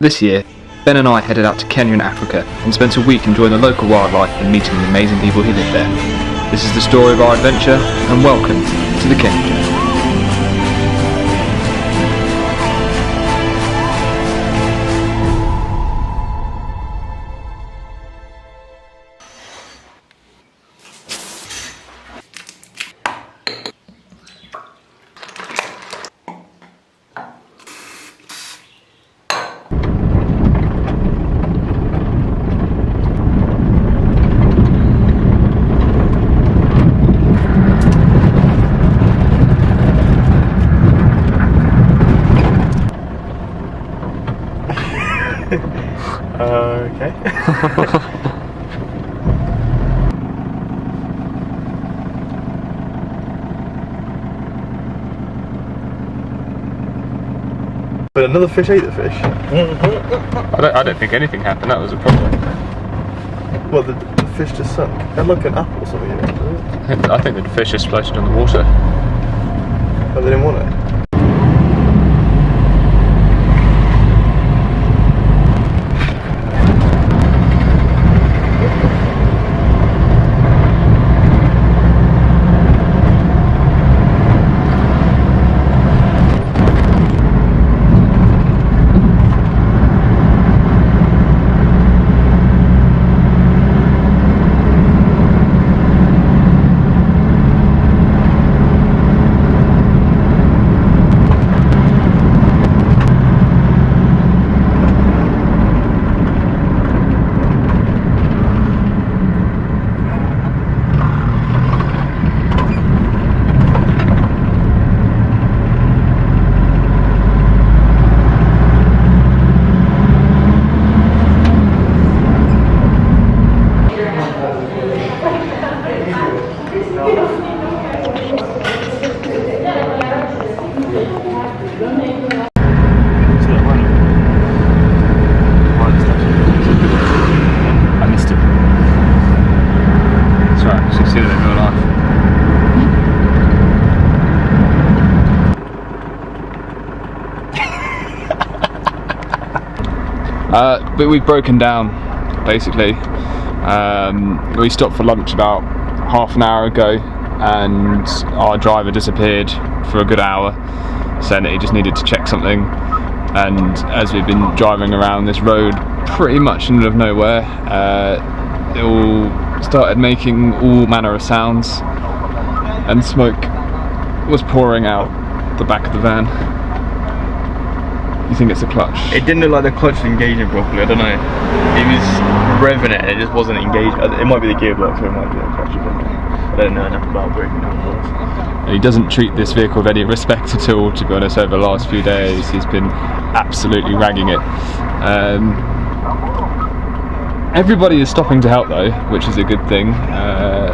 This year, Ben and I headed out to Kenya in Africa and spent a week enjoying the local wildlife and meeting the amazing people who live there. This is the story of our adventure, and welcome to the Kenya Journey. Okay. But another fish ate the fish. I don't think anything happened. That was a problem. Well, the fish just sunk. It had like an apple or something in it. I think the fish just floated on the water. But they didn't want it. I missed it. That's right, I should see that in real life. But we've broken down, basically. We stopped for lunch about half an hour ago and our driver disappeared for a good hour, saying that he just needed to check something. And as we've been driving around this road pretty much in the middle of nowhere, it all started making all manner of sounds and smoke was pouring out the back of the van. You think it's a clutch? It didn't look like the clutch was engaging properly, I don't know. It was revving it and it just wasn't engaged. It might be the gearbox or it might be the clutch. I don't know enough about breaking down. He doesn't treat this vehicle with any respect at all, to be honest. Over the last few days he's been absolutely ragging it. Everybody is stopping to help though, which is a good thing.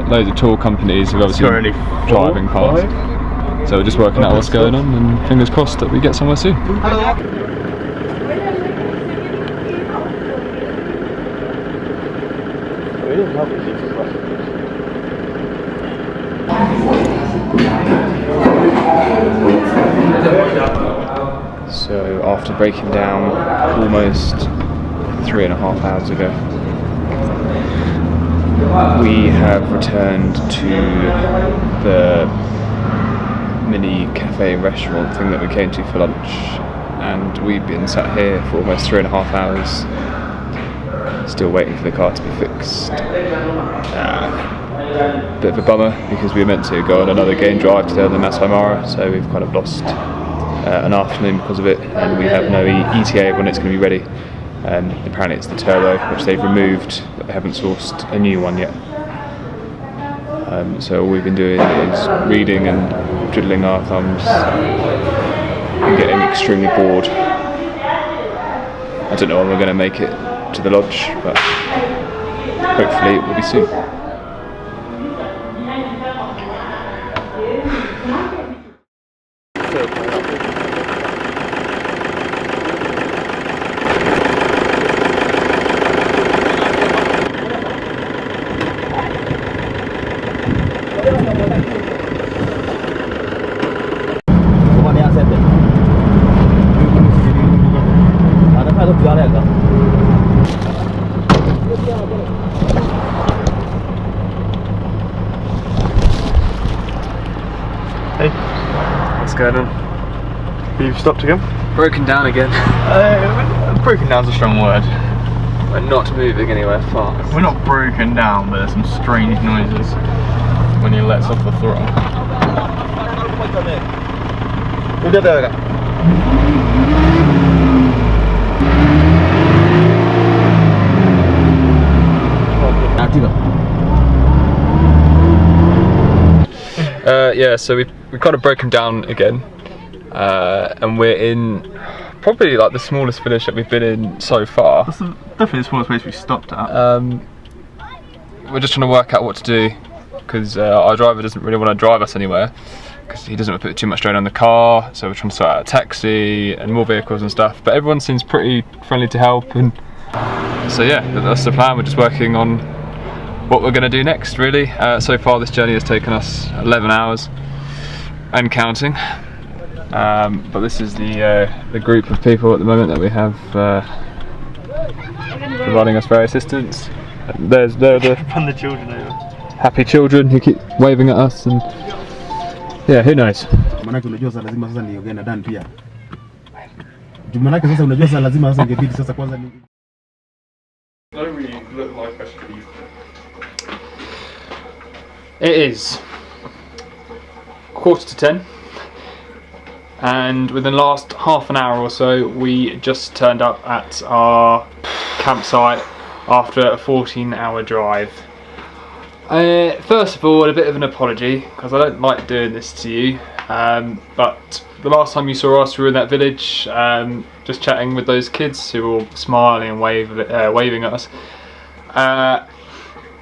Loads of tour companies have obviously been driving past. So we're just working out what's going on and fingers crossed that we get somewhere soon. So after breaking down almost 3.5 hours ago, we have returned to the mini cafe restaurant thing that we came to for lunch, and we've been sat here for almost 3.5 hours still waiting for the car to be fixed. Bit of a bummer because we were meant to go on another game drive today on the Maasi Mara, so we've kind of lost an afternoon because of it, and we have no ETA when it's going to be ready. Apparently it's the turbo which they've removed, but they haven't sourced a new one yet. So all we've been doing is reading and twiddling our thumbs and getting extremely bored. I don't know when we're going to make it to the lodge, but hopefully it will be soon. Hey, What's going on? you've stopped again? Broken down again. Broken down's a strong word. We're not moving anywhere fast. We're not broken down, but there's some strange noises when he lets off the throttle. Yeah, so we've kind of broken down again, and we're in probably like the smallest village that we've been in so far. That's definitely the smallest place we stopped at. We're just trying to work out what to do because our driver doesn't really want to drive us anywhere because he doesn't want to put too much strain on the car, so we're trying to sort out a taxi and more vehicles and stuff, but everyone seems pretty friendly to help, and so yeah, that's the plan. We're just working on what we're going to do next, really. So far this journey has taken us 11 hours and counting, but this is the group of people at the moment that we have providing us various assistance. There's the Run the children over. happy children who keep waving at us, and yeah, who knows. Manake unajua sasa lazima sasa niongee na Dan pia. Manake sasa unajua sasa lazima sasa ingebidi sasa kwanza ni It is 10:15, and within the last half an hour or so we just turned up at our campsite after a 14-hour drive. First of all, a bit of an apology because I don't like doing this to you, but the last time you saw us we were in that village just chatting with those kids who were all smiling and waving at us.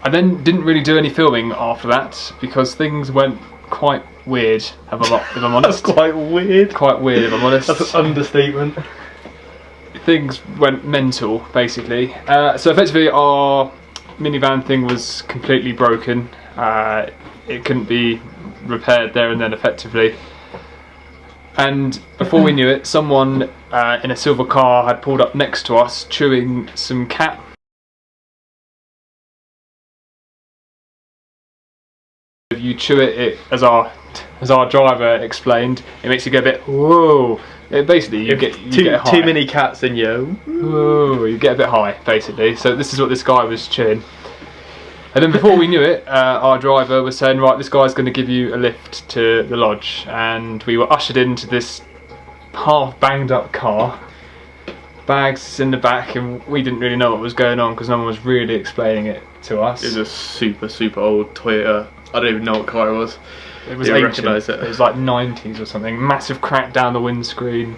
I then didn't really do any filming after that because things went quite weird, if I'm honest. That's quite weird. Quite weird, if I'm honest. That's an understatement. Things went mental, basically. So effectively our minivan thing was completely broken. It couldn't be repaired there and then effectively. And before we knew it, someone in a silver car had pulled up next to us chewing some cat. If you chew it, as our driver explained, it makes you go a bit whoa. Basically, you get high. Too many cats in you. Whoa, you get a bit high, basically. So this is what this guy was chewing. And then before we knew it, our driver was saying, right, this guy's going to give you a lift to the lodge, and we were ushered into this half banged up car. Bags in the back, and we didn't really know what was going on because no one was really explaining it to us. It was a super old Toyota. I don't even know what car it was. It was Didn't ancient. recognise it. It was like 90s or something. Massive crack down the windscreen.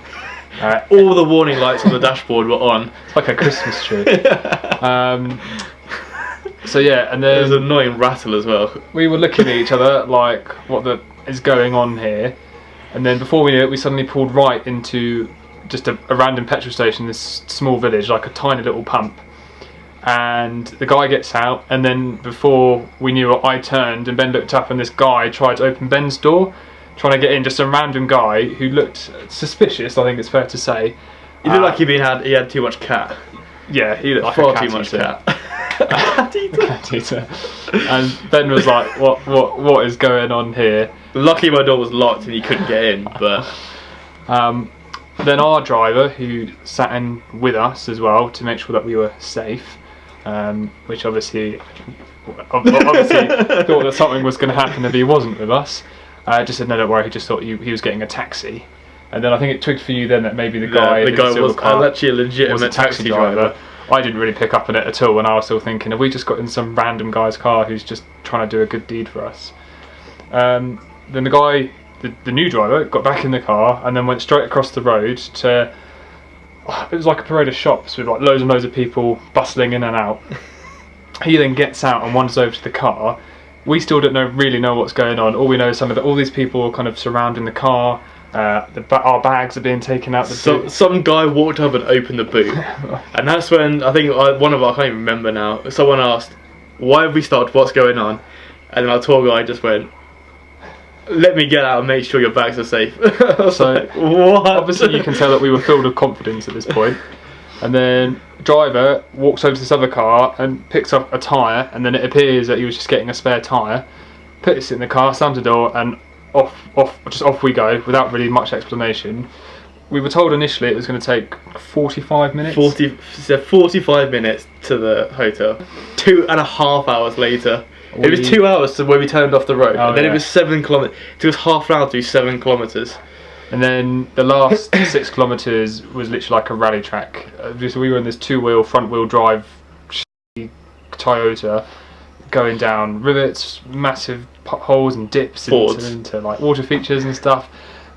All the warning lights on the dashboard were on. It's like a Christmas tree. So yeah, and There was then an annoying rattle as well. we were looking at each other like, what is going on here? And then before we knew it, we suddenly pulled right into just a random petrol station, this small village, like a tiny little pump. And the guy gets out, and then before we knew it, I turned and Ben looked up and this guy tried to open Ben's door, trying to get in, just a random guy who looked suspicious, I think it's fair to say. He looked like he had too much cat. Yeah, he looked like Far a cat too much eater. cat. Cat-eater. And Ben was like, what is going on here? Luckily my door was locked and he couldn't get in, but then our driver, who sat in with us as well to make sure that we were safe, which obviously thought that something was going to happen if he wasn't with us, just said no, don't worry, he just thought he was getting a taxi. And then I think it twigged for you then that maybe the guy was actually a legitimate taxi driver. I didn't really pick up on it at all, and I was still thinking, have we just got in some random guy's car who's just trying to do a good deed for us? Then the guy, the new driver, got back in the car and then went straight across the road to, it was like a parade of shops with like loads and loads of people bustling in and out. He then gets out and wanders over to the car. We still don't really know what's going on. All we know is all these people are kind of surrounding the car. Our bags are being taken out the boot. Some guy walked up and opened the boot, and that's when I think I can't even remember now. Someone asked, "Why have we stopped? What's going on?" And then our tour guide just went, "Let me get out and make sure your bags are safe." So like, what? Obviously, you can tell that we were filled with confidence at this point. And then driver walks over to this other car and picks up a tyre, and then it appears that he was just getting a spare tyre, puts it in the car, slams the door, and off we go without really much explanation. We were told initially it was going to take 45 minutes. 45 minutes to the hotel. 2.5 hours later. It was 2 hours to where we turned off the road, and then it was 7 kilometres. It took us half an hour to do 7 kilometres. And then the last 6 kilometres was literally like a rally track. So we were in this 2-wheel, front-wheel drive Toyota, going down rivets, massive potholes and dips into like water features and stuff.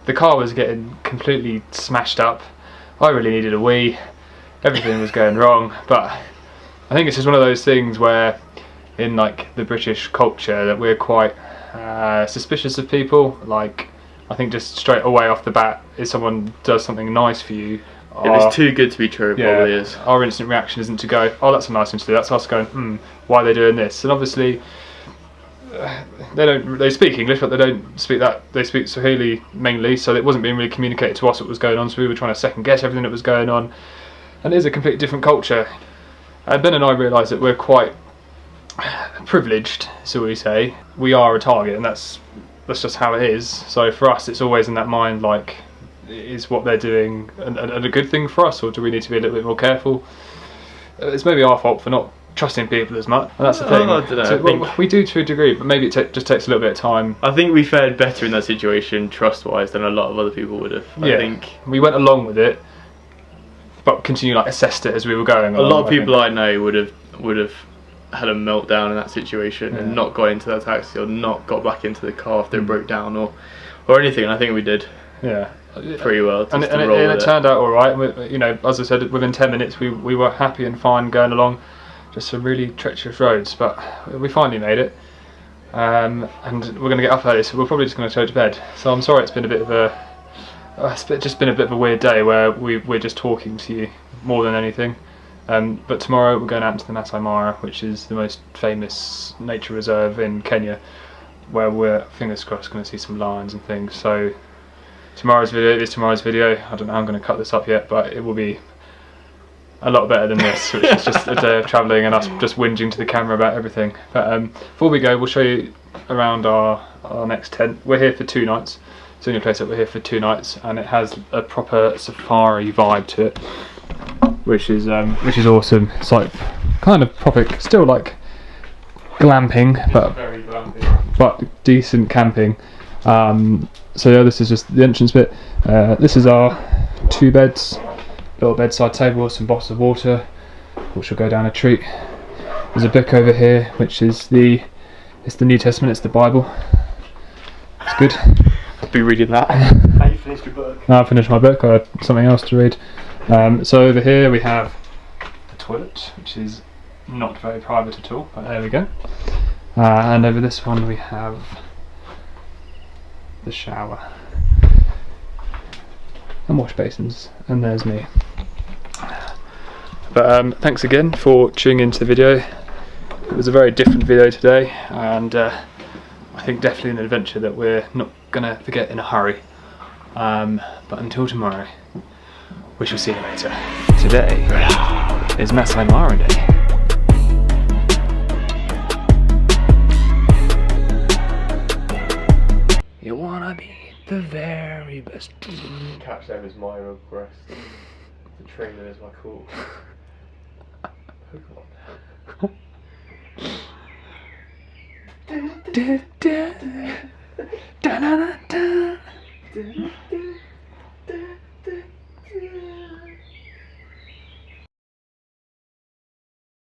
The car was getting completely smashed up. I really needed a wee. Everything was going wrong. But I think it's just one of those things where, in like the British culture, that we're quite suspicious of people. Like, I think just straight away off the bat, if someone does something nice for you, if it's too good to be true, it probably is. Our instant reaction isn't to go, oh, that's a nice thing to do. That's us going, why are they doing this? And obviously, they speak English, but they don't speak that. They speak Swahili mainly, so it wasn't being really communicated to us what was going on. So we were trying to second guess everything that was going on, and it is a completely different culture. And Ben and I realised that we're quite privileged, so we say. We are a target, and that's just how it is. So for us, it's always in that mind, like, is what they're doing a good thing for us, or do we need to be a little bit more careful? It's maybe our fault for not trusting people as much, and that's the thing. I don't know. So, we do to a degree, but maybe it just takes a little bit of time. I think we fared better in that situation, trust-wise, than a lot of other people would have. I think we went along with it, but assessed it as we were going along. A lot of people I know would have had a meltdown in that situation and not got into that taxi, or not got back into the car if they broke down, or anything. And I think we did pretty well. And it turned out all right. You know, as I said, within 10 minutes we were happy and fine going along. Just some really treacherous roads, but we finally made it. And we're going to get up early, so we're probably just going to go to bed. So I'm sorry, it's been a bit of a weird day where we're just talking to you more than anything. But tomorrow we're going out into the Maasi Mara, which is the most famous nature reserve in Kenya, where we're, fingers crossed, going to see some lions and things. So tomorrow's video is tomorrow's video. I don't know how I'm going to cut this up yet, but it will be a lot better than this, which is just a day of travelling and us just whinging to the camera about everything. But before we go, we'll show you around our next tent. We're here for 2 nights. It's the only place that we're here for 2 nights, and it has a proper safari vibe to it, which is awesome. It's like kind of proper, still like glamping, but decent camping. So yeah, this is just the entrance bit. This is our 2 beds, little bedside table, some bottles of water, which will go down a treat. There's a book over here, which is the New Testament. It's the Bible. It's good. I'll be reading that. How you finished your book? I finished my book. I had something else to read. So over here we have the toilet, which is not very private at all, but there we go. And over this one we have the shower and wash basins, and there's me. But thanks again for tuning into the video. It was a very different video today, and I think definitely an adventure that we're not going to forget in a hurry. But until tomorrow, we shall see you later. Today is Maasi Mara Day. You wanna be the very best. Catch them is my request. The trainer is my call. Pokemon.